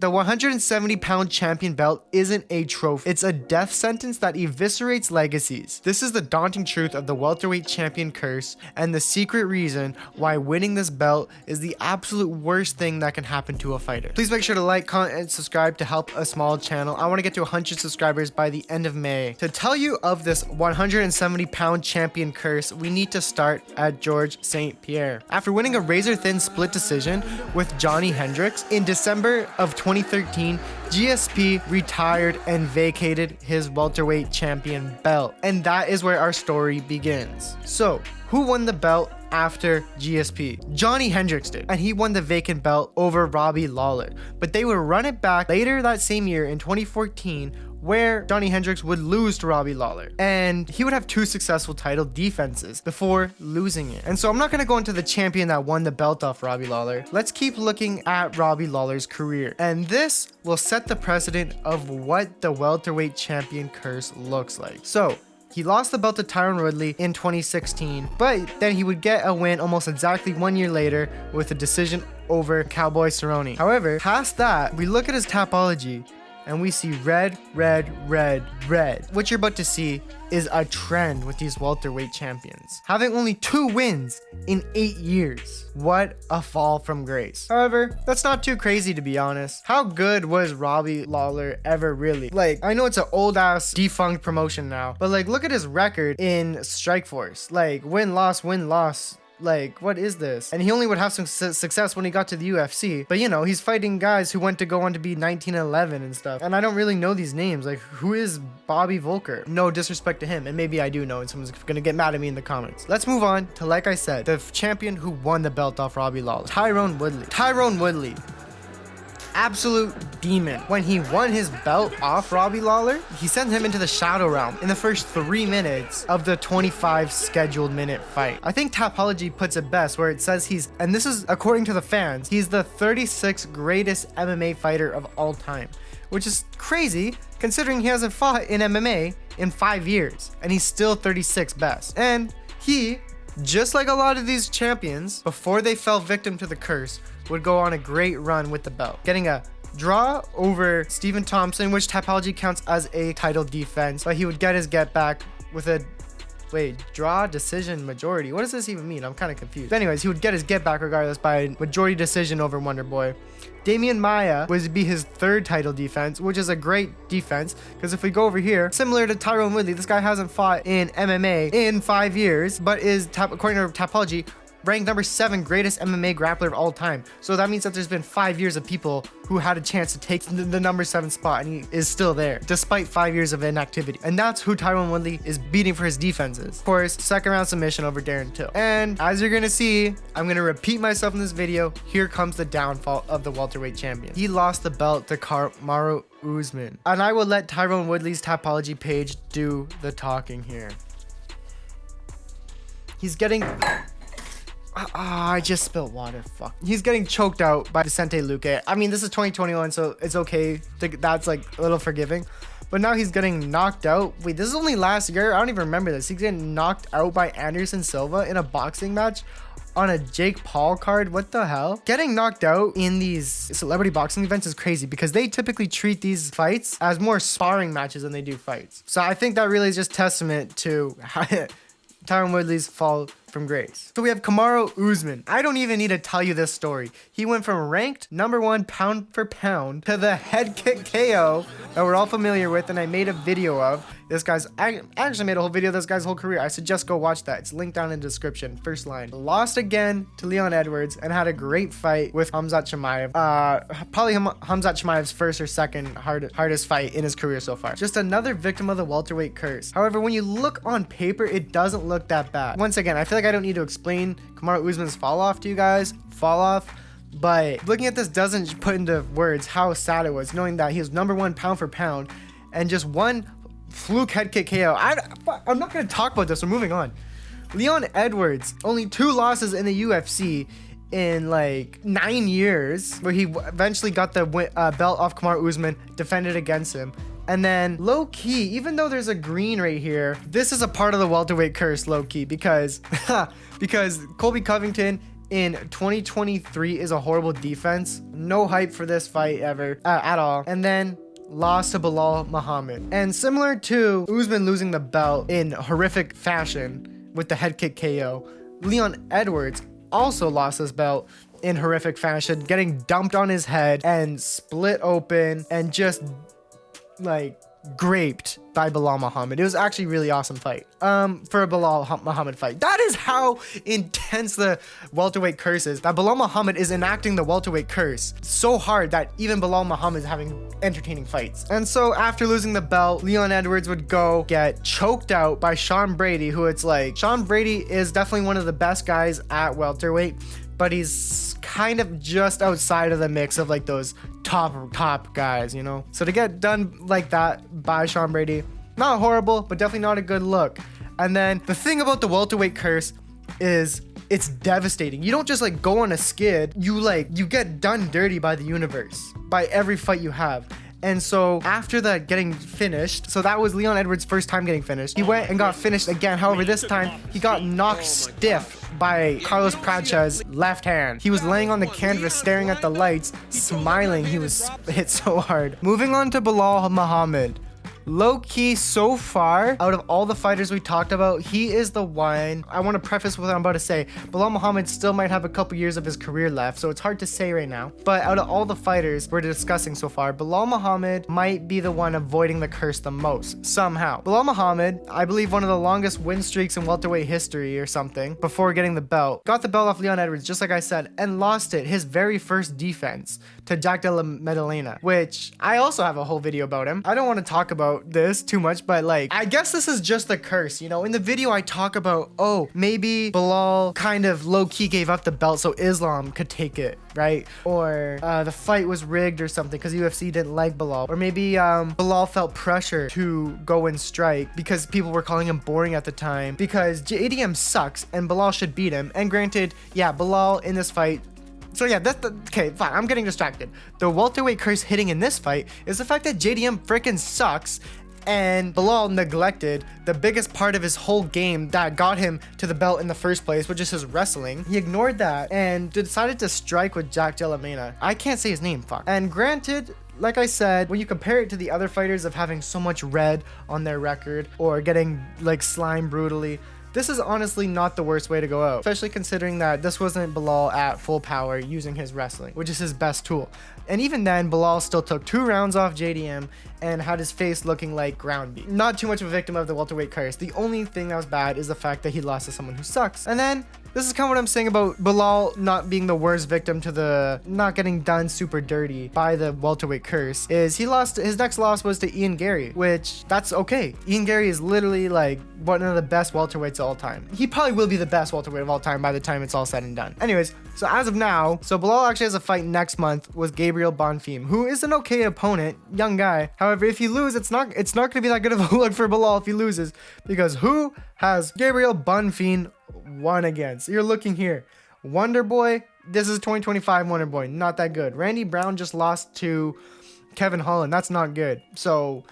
The 170-pound champion belt isn't a trophy. It's a death sentence that eviscerates legacies. This is the daunting truth of the welterweight champion curse, and the secret reason why winning this belt is the absolute worst thing that can happen to a fighter. Please make sure to like, comment, and subscribe to help a small channel. I want to get to 100 subscribers by the end of May. To tell you of this 170-pound champion curse, we need to start at George St. Pierre. After winning a razor-thin split decision with Johnny Hendricks in December of 2013, GSP retired and vacated his welterweight champion belt. And that is where our story begins. So, who won the belt after GSP? Johnny Hendricks did, and he won the vacant belt over Robbie Lawler. But they would run it back later that same year in 2014, where Johnny Hendricks would lose to Robbie Lawler, and he would have 2 successful title defenses before losing it. And so I'm not going to go into the champion that won the belt off Robbie Lawler. Let's keep looking at Robbie Lawler's career, and this will set the precedent of what the welterweight champion curse looks like. So he lost the belt to Tyrone Woodley in 2016, but then he would get a win almost exactly 1 year later with a decision over Cowboy Cerrone. However, past that, we look at his topology and we see red, red, red, red. What you're about to see is a trend with these welterweight champions, having only 2 wins in 8 years. What a fall from grace. However, that's not too crazy, to be honest. How good was Robbie Lawler ever really? Like, I know it's an old ass defunct promotion now, but like, look at his record in Strikeforce. Like, win, loss, win, loss. Like, what is this? And he only would have some success when he got to the UFC. But you know, he's fighting guys who went to go on to be 19-11 and stuff. And I don't really know these names. Like, who is Bobby Volker? No disrespect to him. And maybe I do know, and someone's gonna get mad at me in the comments. Let's move on to, like I said, the champion who won the belt off Robbie Lawler. Tyrone Woodley. Tyrone Woodley. Absolute demon. When he won his belt off Robbie Lawler, he sent him into the shadow realm in the first 3 minutes of the 25 scheduled minute fight. I think Tapology puts it best, where it says he's, and this is according to the fans, he's the 36th greatest MMA fighter of all time, which is crazy considering he hasn't fought in MMA in 5 years, and he's still 36th best. And he, just like a lot of these champions, before they fell victim to the curse, would go on a great run with the belt, getting a draw over Stephen Thompson, which Tapology counts as a title defense, but he would get his get back with a draw, decision, majority. What does this even mean? I'm kind of confused. But anyways, he would get his get back regardless by majority decision over Wonderboy. Damian Maia would be his 3rd title defense, which is a great defense, because if we go over here, similar to Tyrone Woodley, this guy hasn't fought in MMA in 5 years, but is, according to Tapology, ranked number 7 greatest MMA grappler of all time. So that means that there's been 5 years of people who had a chance to take the number 7 spot, and he is still there despite 5 years of inactivity. And that's who Tyrone Woodley is beating for his defenses. Of course, 2nd round submission over Darren Till. And as you're gonna see, I'm gonna repeat myself in this video. Here comes the downfall of the welterweight champion. He lost the belt to Kamaru Usman. And I will let Tyrone Woodley's Tapology page do the talking here. He's getting... I just spilled water. Fuck. He's getting choked out by Vicente Luque. I mean, this is 2021, so it's okay. That's like a little forgiving. But now he's getting knocked out. Wait, this is only last year? I don't even remember this. He's getting knocked out by Anderson Silva in a boxing match on a Jake Paul card. What the hell? Getting knocked out in these celebrity boxing events is crazy, because they typically treat these fights as more sparring matches than they do fights. So I think that really is just testament to Tyrone Woodley's fall from grace. So we have Kamaru Usman. I don't even need to tell you this story. He went from ranked number 1 pound for pound to the head kick KO that we're all familiar with, and I made a video of. I actually made a whole video of this guy's whole career. I suggest go watch that. It's linked down in the description. First line. Lost again to Leon Edwards and had a great fight with Khamzat Chimaev. Probably Khamzat Chimaev's 1st or 2nd hardest fight in his career so far. Just another victim of the welterweight curse. However, when you look on paper, it doesn't look that bad. Once again, I feel like I don't need to explain Kamaru Usman's fall off to you guys. But looking at this doesn't put into words how sad it was, knowing that he was number 1 pound for pound and just one fluke head kick KO. I'm not going to talk about this. We're moving on. Leon Edwards, only 2 losses in the UFC in like 9 years, where he eventually got the belt off Kamaru Usman, defended against him. And then low key, even though there's a green right here, this is a part of the welterweight curse, low key, because Colby Covington in 2023 is a horrible defense. No hype for this fight ever at all. And then lost to Belal Muhammed. And similar to Usman losing the belt in horrific fashion with the head kick KO, Leon Edwards also lost his belt in horrific fashion, getting dumped on his head and split open and just like graped by Belal Muhammed. It was actually a really awesome fight for a Belal Muhammed fight. That is how intense the welterweight curse is, that Belal Muhammed is enacting the welterweight curse so hard that even Belal Muhammad is having entertaining fights. And so after losing the belt, Leon Edwards would go get choked out by Sean Brady, who it's like, Sean Brady is definitely one of the best guys at welterweight, but he's kind of just outside of the mix of like those top guys, you know? So to get done like that by Sean Brady, not horrible, but definitely not a good look. And then the thing about the welterweight curse is it's devastating. You don't just like go on a skid, you get done dirty by the universe, by every fight you have. And so after that getting finished, so that was Leon Edwards' first time getting finished. He went and got finished again. However, this time he got knocked stiff by Carlos Pracha's left hand. He was laying on the canvas staring at the lights, smiling. He was hit so hard. Moving on to Belal Muhammed. Low-key, so far, out of all the fighters we talked about, he is the one. I want to preface with what I'm about to say. Belal Muhammed still might have a couple years of his career left, so it's hard to say right now. But out of all the fighters we're discussing so far, Belal Muhammed might be the one avoiding the curse the most, somehow. Belal Muhammed, I believe one of the longest win streaks in welterweight history or something, before getting the belt. Got the belt off Leon Edwards, just like I said, and lost it, his very first defense, to Jack Della Maddalena, which I also have a whole video about him. I don't want to talk about this too much, but like, I guess this is just the curse, you know? In the video I talk about, oh, maybe Belal kind of low-key gave up the belt so Islam could take it, right? Or the fight was rigged or something because UFC didn't like Belal. Or maybe Belal felt pressure to go and strike because people were calling him boring at the time because JDM sucks and Belal should beat him. And granted, yeah, Belal in this fight, so yeah, okay, fine, I'm getting distracted. The welterweight curse hitting in this fight is the fact that JDM freaking sucks and Belal neglected the biggest part of his whole game that got him to the belt in the first place, which is his wrestling. He ignored that and decided to strike with Jack Della Maddalena. I can't say his name, fuck. And granted, like I said, when you compare it to the other fighters of having so much red on their record or getting like slimed brutally, this is honestly not the worst way to go out, especially considering that this wasn't Belal at full power using his wrestling, which is his best tool. And even then, Belal still took 2 rounds off JDM and had his face looking like ground beef. Not too much of a victim of the welterweight curse. The only thing that was bad is the fact that he lost to someone who sucks. And then this is kind of what I'm saying about Belal not being the worst victim to the not getting done super dirty by the welterweight curse is he lost, his next loss was to Ian Gary, which that's okay. Ian Gary is literally like one of the best welterweights of all time. He probably will be the best welterweight of all time by the time it's all said and done. Anyways, so as of now, so Belal actually has a fight next month with Gabriel Bonfim, who is an okay opponent, young guy. However, if you lose, it's not going to be that good of a look for Belal if he loses, because who has Gabriel Bonfim won against? You're looking here. Wonder Boy, this is 2025 Wonder Boy, not that good. Randy Brown just lost to Kevin Holland, that's not good. So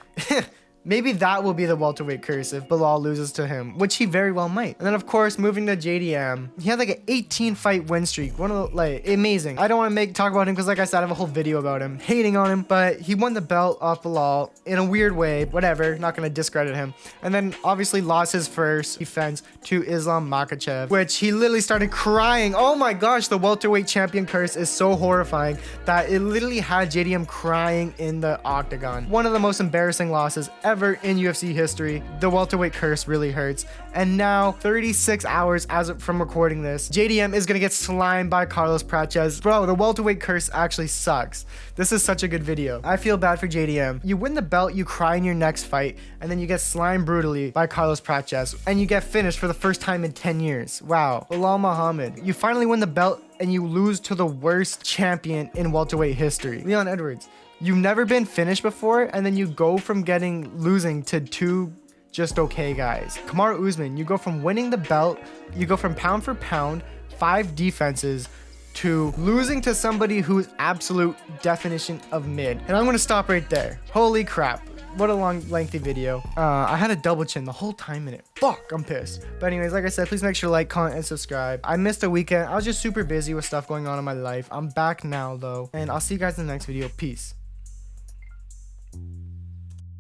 maybe that will be the welterweight curse if Belal loses to him, which he very well might. And then of course, moving to JDM, he had like an 18 fight win streak, one of the, like, amazing. I don't want to talk about him because like I said, I have a whole video about him, hating on him, but he won the belt off Belal in a weird way, whatever, not going to discredit him. And then obviously lost his first defense to Islam Makhachev, which he literally started crying. Oh my gosh, the welterweight champion curse is so horrifying that it literally had JDM crying in the octagon. One of the most embarrassing losses ever in UFC history. The welterweight curse really hurts. And now 36 hours from recording this, JDM is gonna get slimed by Carlos Pracha. Bro, the welterweight curse actually sucks. This is such a good video. I feel bad for JDM. You win the belt, you cry in your next fight, and then you get slimed brutally by Carlos Pracha, and you get finished for the first time in 10 years. Wow. Belal Muhammed, you finally win the belt and you lose to the worst champion in welterweight history, Leon Edwards. You've never been finished before, and then you go from losing to 2 just okay guys. Kamaru Usman, you go from winning the belt, you go from pound for pound, 5 defenses, to losing to somebody who's absolute definition of mid. And I'm gonna stop right there. Holy crap. what a long, lengthy video. I had a double chin the whole time in it. Fuck, I'm pissed. But anyways, like I said, please make sure to like, comment, and subscribe. I missed a weekend. I was just super busy with stuff going on in my life. I'm back now, though. And I'll see you guys in the next video. Peace.